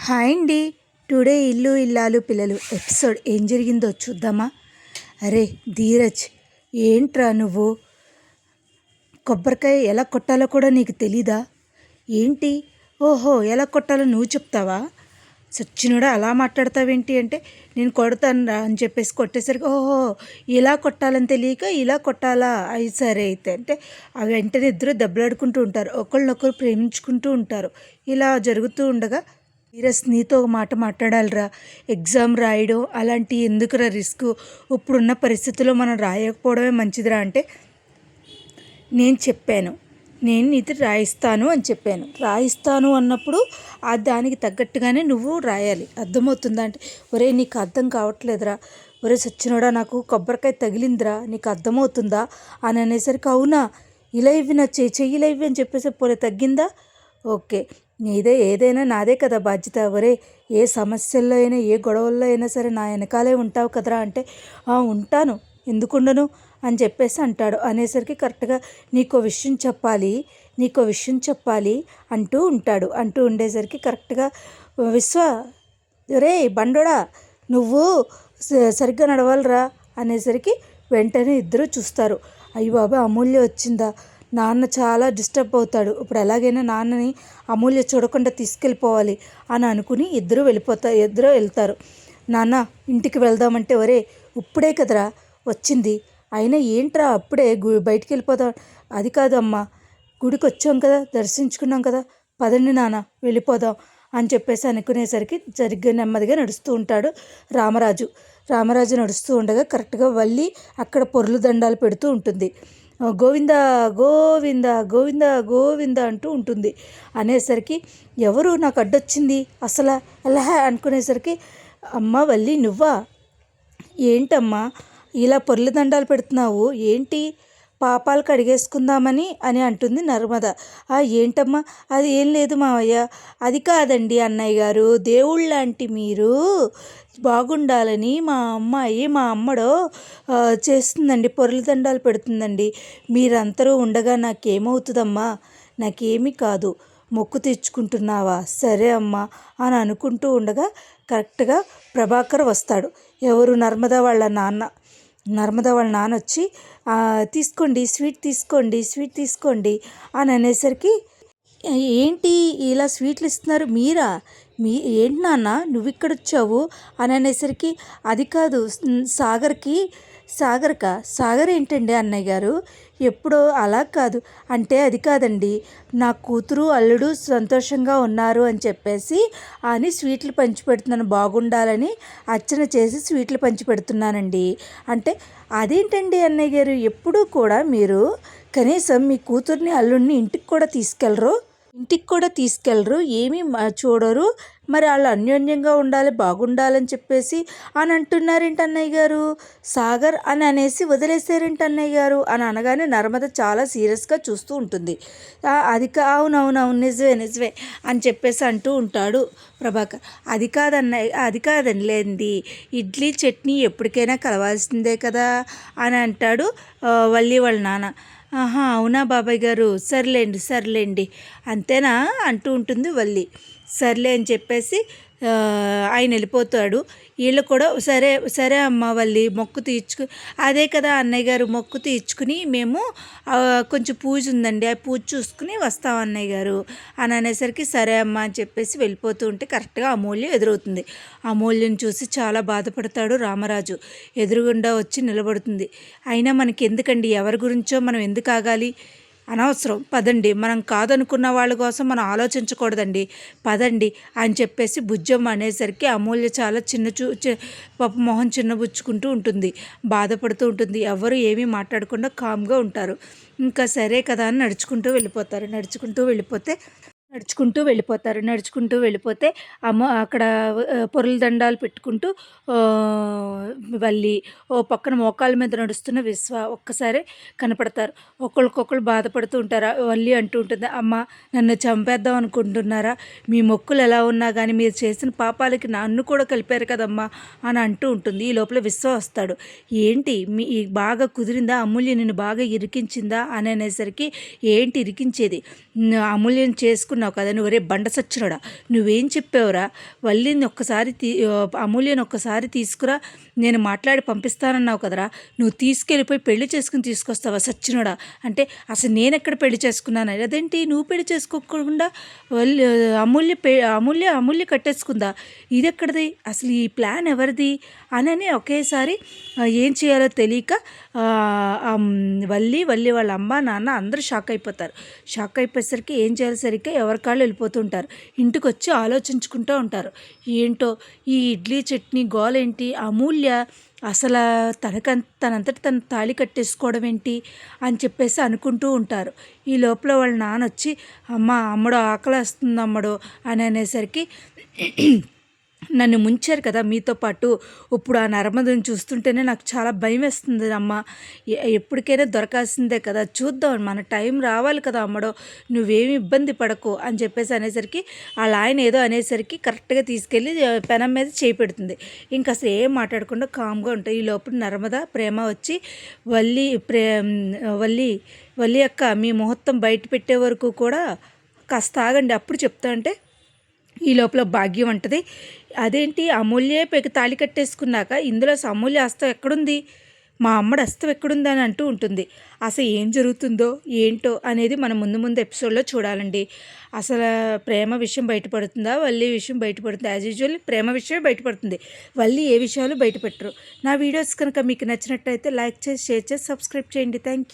Hi అండి. Today ఇల్లు ఇల్లాలు పిల్లలు ఎపిసోడ్ ఏం జరిగిందో చూద్దామా? అరే ధీరజ్, ఏంట్రా నువ్వు? కొబ్బరికాయ ఎలా కొట్టాలో కూడా నీకు తెలీదా ఏంటి? ఓహో, ఎలా కొట్టాలో నువ్వు చెప్తావా? సచ్చినోడా అలా మాట్లాడతావేంటి అంటే, నేను కొడతానురా అని చెప్పేసి కొట్టేసరికి ఓహో ఇలా కొట్టాలని తెలియక ఇలా కొట్టాలా, అవి సరే అయితే అంటే ఆ వెంటనే ఇద్దరు దెబ్బలాడుకుంటూ ఉంటారు, ఒకళ్ళనొకరు ప్రేమించుకుంటూ ఉంటారు. ఇలా జరుగుతూ ఉండగా ధీరజ్ నీతో ఒక మాట మాట్లాడాలిరా, ఎగ్జామ్ రాయడం అలాంటి ఎందుకురా రిస్క్, ఇప్పుడున్న పరిస్థితుల్లో మనం రాయకపోవడమే మంచిదిరా అంటే, నేను చెప్పాను నేను ఇది రాయిస్తాను అని చెప్పాను. రాయిస్తాను అన్నప్పుడు దానికి తగ్గట్టుగానే నువ్వు రాయాలి, అర్థమవుతుందా అంటే, ఒరే నీకు అర్థం కావట్లేదురా, ఒరే సచ్చినోడా నాకు కొబ్బరికాయ తగిలిందిరా, నీకు అర్థమవుతుందా అని అనేసరికి, అవునా ఇలా ఇవి నా చెయ్యిలా ఇవి అని చెప్పేసి, పోలే తగ్గిందా, ఓకే నీదే ఏదైనా నాదే కదా బాధ్యత, ఒరే ఏ సమస్యల్లో అయినా ఏ గొడవల్లో అయినా సరే నా వెనకాలే ఉంటావు కదరా అంటే, ఉంటాను ఎందుకుండను అని చెప్పేసి అంటాడు. అనేసరికి కరెక్ట్గా నీకో విషయం చెప్పాలి అంటూ ఉంటాడు. అంటూ ఉండేసరికి కరెక్ట్గా విశ్వ, రే బండోడా నువ్వు సరిగ్గా నడవాలరా అనేసరికి వెంటనే ఇద్దరు చూస్తారు. అయ్యి బాబా అమూల్య వచ్చిందా, నాన్న చాలా డిస్టర్బ్ అవుతాడు, ఇప్పుడు ఎలాగైనా నాన్నని అమూల్య చూడకుండా తీసుకెళ్ళిపోవాలి అని అనుకుని ఇద్దరు వెళ్తారు. నాన్న ఇంటికి వెళ్దామంటే, ఒరే ఇప్పుడే కదరా వచ్చింది, అయినా ఏంట్రా అప్పుడే బయటికి వెళ్ళిపోతాం, అది కాదమ్మా గుడికి వచ్చాం కదా, దర్శించుకున్నాం కదా, పదండి నాన్న వెళ్ళిపోదాం అని చెప్పేసి అనుకునేసరికి సరిగ్గా నెమ్మదిగా నడుస్తూ ఉంటాడు రామరాజు నడుస్తూ ఉండగా కరెక్ట్గా వల్లి అక్కడ పొర్లు దండాలు పెడుతూ ఉంటుంది. గోవింద గోవింద గోవింద గోవింద అంటూ ఉంటుంది. అనేసరికి ఎవరు నాకు అడ్డొచ్చింది అసలు అలా అనుకునేసరికి, అమ్మ వల్లి నువ్వా, ఏంటమ్మా ఇలా పొర్లు దండాలు పెడుతున్నావు ఏంటి, పాపాలు కడిగేసుకుందామని అని అంటుంది నర్మద. ఏంటమ్మా, అది ఏం లేదు మావయ్య, అది కాదండి అన్నయ్య గారు, దేవుళ్ళంటి మీరు బాగుండాలని మా అమ్మడో చేస్తుందండి, పొర్లు దండాలు పెడుతుందండి, మీరందరూ ఉండగా నాకేమవుతుందమ్మా, నాకేమీ కాదు, మొక్కు తెచ్చుకుంటున్నావా, సరే అమ్మా అని అనుకుంటూ ఉండగా కరెక్ట్గా ప్రభాకర్ వస్తాడు. ఎవరు, నర్మద వాళ్ళ నాన్న వచ్చి, తీసుకోండి స్వీట్ తీసుకోండి అని అనేసరికి, ఏంటి ఇలా స్వీట్లు ఇస్తున్నారు మీరా, ఏంటి నాన్న నువ్వు ఇక్కడ వచ్చావు అని అనేసరికి, అది కాదు సాగర్ ఏంటండి అన్నయ్య గారు, ఎప్పుడో అలా కాదు అంటే, అది కాదండి నా కూతురు అల్లుడు సంతోషంగా ఉన్నారు అని చెప్పేసి అని స్వీట్లు పంచిపెడుతున్నాను, బాగుండాలని అర్చన చేసి స్వీట్లు పంచిపెడుతున్నానండి అంటే, అదేంటండి అన్నయ్య గారు, ఎప్పుడూ కూడా మీరు కనీసం మీ కూతుర్ని అల్లుడిని ఇంటికి కూడా తీసుకెళ్ళరు, ఏమీ చూడరు, మరి వాళ్ళు అన్యోన్యంగా ఉండాలి బాగుండాలని చెప్పేసి అని అంటున్నారేంటి అన్నయ్య గారు, సాగర్ అని అనేసి వదిలేసారేంటి అన్నయ్య గారు అని అనగానే నర్మద చాలా సీరియస్గా చూస్తూ ఉంటుంది. అవునవునవును నిజమే అని చెప్పేసి అంటూ ఉంటాడు ప్రభాకర్. అది కాదండి లేండి, ఇడ్లీ చట్నీ ఎప్పటికైనా కలవాల్సిందే కదా అని అంటాడు వల్లి వాళ్ళ నాన్న. అవునా బాబాయ్ గారు, సర్లేండి అంతేనా అంటూ ఉంటుంది వల్లి. సర్లే అని చెప్పేసి ఆయన వెళ్ళిపోతాడు. వీళ్ళు కూడా సరే అమ్మ వల్లి మొక్కు అదే కదా అన్నయ్య గారు, మొక్కు తీర్చుకుని మేము కొంచెం పూజ ఉందండి, ఆ పూజ చూసుకుని వస్తాం అన్నయ్య గారు అని అనేసరికి, సరే అమ్మ అని చెప్పేసి వెళ్ళిపోతూ ఉంటే కరెక్ట్గా అమూల్య ఎదురవుతుంది. అమూల్యని చూసి చాలా బాధపడతాడు రామరాజు. ఎదురుగుండా వచ్చి నిలబడుతుంది. అయినా మనకి ఎందుకండి, ఎవరి గురించో మనం ఎందుకు ఆగాలి, అనవసరం, పదండి, మనం కాదనుకున్న వాళ్ళ కోసం మనం ఆలోచించకూడదండి, పదండి అని చెప్పేసి బుజ్జమ్మ అనేసరికి అమూల్య చాలా పాప మొహం చిన్నబుచ్చుకుంటూ ఉంటుంది, బాధపడుతూ ఉంటుంది. ఎవరు ఏమీ మాట్లాడకుండా కామ్గా ఉంటారు. ఇంకా సరే కదా అని నడుచుకుంటూ వెళ్ళిపోతే అక్కడ పొర్ల దండాలు పెట్టుకుంటూ వల్లి, ఓ పక్కన మోకాళ్ళ మీద నడుస్తున్న విశ్వ ఒక్కసారి కనపడతారు. ఒకళ్ళకొకళ్ళు బాధపడుతూ ఉంటారా. వల్లి అంటూ ఉంటుంది, అమ్మ నన్ను చంపేద్దాం అనుకుంటున్నారా, మీ మొక్కులు ఎలా ఉన్నా కానీ మీరు చేసిన పాపాలకి నన్ను కూడా కలిపారు కదమ్మా అని అంటూ ఉంటుంది. ఈ లోపల విశ్వ వస్తాడు. ఏంటి మీ బాగా కుదిరిందా, అమూల్య నిన్ను బాగా ఇరికించిందా అని అనేసరికి, ఏంటి ఇరికించేది, అమూల్యం చేసుకున్న అన్నావు కదా, నువ్వు రే బండ సచ్చినోడా, నువ్వేం చెప్పావురా, వల్లిని ఒక్కసారి అమూల్యని ఒక్కసారి తీసుకురా, నేను మాట్లాడి పంపిస్తానన్నావు కదరా, నువ్వు తీసుకెళ్ళిపోయి పెళ్లి చేసుకుని తీసుకొస్తావా సచ్చినోడా అంటే, అసలు నేను ఎక్కడ పెళ్లి చేసుకున్నాను, అదేంటి నువ్వు పెళ్లి చేసుకోకుండా అమూల్య కట్టేసుకుందా, ఇది ఎక్కడిది, అసలు ఈ ప్లాన్ ఎవరిది అని ఒకేసారి ఏం చేయాలో తెలియక వల్లి వాళ్ళ అమ్మ నాన్న అందరూ షాక్ అయిపోతారు. షాక్ అయిపోయేసరికి ఏం చేయాలి సరిగ్గా ఎవరి కాళ్ళు వెళ్ళిపోతుంటారు. ఇంటికి వచ్చి ఆలోచించుకుంటూ ఉంటారు. ఏంటో ఈ ఇడ్లీ చట్నీ గోలేంటి, అమూల్య అసలు తనంతటి తన తాళి కట్టేసుకోవడం ఏంటి అని చెప్పేసి అనుకుంటూ ఉంటారు. ఈ లోపల వాళ్ళ నాన్న వచ్చి అమ్మడు ఆకలి వస్తుంది అమ్మడు అని అనేసరికి, నన్ను ముంచారు కదా మీతో పాటు, ఇప్పుడు ఆ నర్మదని చూస్తుంటేనే నాకు చాలా భయం వేస్తుంది అమ్మ, ఎప్పటికైనా దొరకాల్సిందే కదా, చూద్దాం మన టైం రావాలి కదా అమ్మడో, నువ్వేమి ఇబ్బంది పడకు అని చెప్పేసి అనేసరికి వాళ్ళ ఆయన ఏదో అనేసరికి కరెక్ట్గా తీసుకెళ్ళి పెనం మీద చేయి పెడుతుంది. ఇంకా అసలు ఏం మాట్లాడకుండా కామ్గా ఉంటాయి. ఈ లోపల నర్మద ప్రేమ వచ్చి వల్లి అక్క మీ ముహూర్తం బయట పెట్టే వరకు కూడా కాస్త ఆగండి అప్పుడు చెప్తా అంటే, ఈ లోపల భాగ్యం అంటది, అదేంటి అమూల్యే తాళి కట్టేసుకున్నాక ఇందులో అమూల్య అస్తం ఎక్కడుంది, మా అమ్మడు అస్తం ఎక్కడుంది అని అంటూ ఉంటుంది. అసలు ఏం జరుగుతుందో ఏంటో అనేది మనం ముందు ఎపిసోడ్లో చూడాలండి. అసలు ప్రేమ విషయం బయటపడుతుందా, వల్లి విషయం బయటపడుతుంది, యాజ్ యూజువల్ ప్రేమ విషయం బయటపడుతుంది, వల్లి ఏ విషయాలు బయటపెట్టరు. నా వీడియోస్ కనుక మీకు నచ్చినట్టయితే లైక్ చేసి షేర్ చేసి సబ్స్క్రైబ్ చేయండి. Thank you.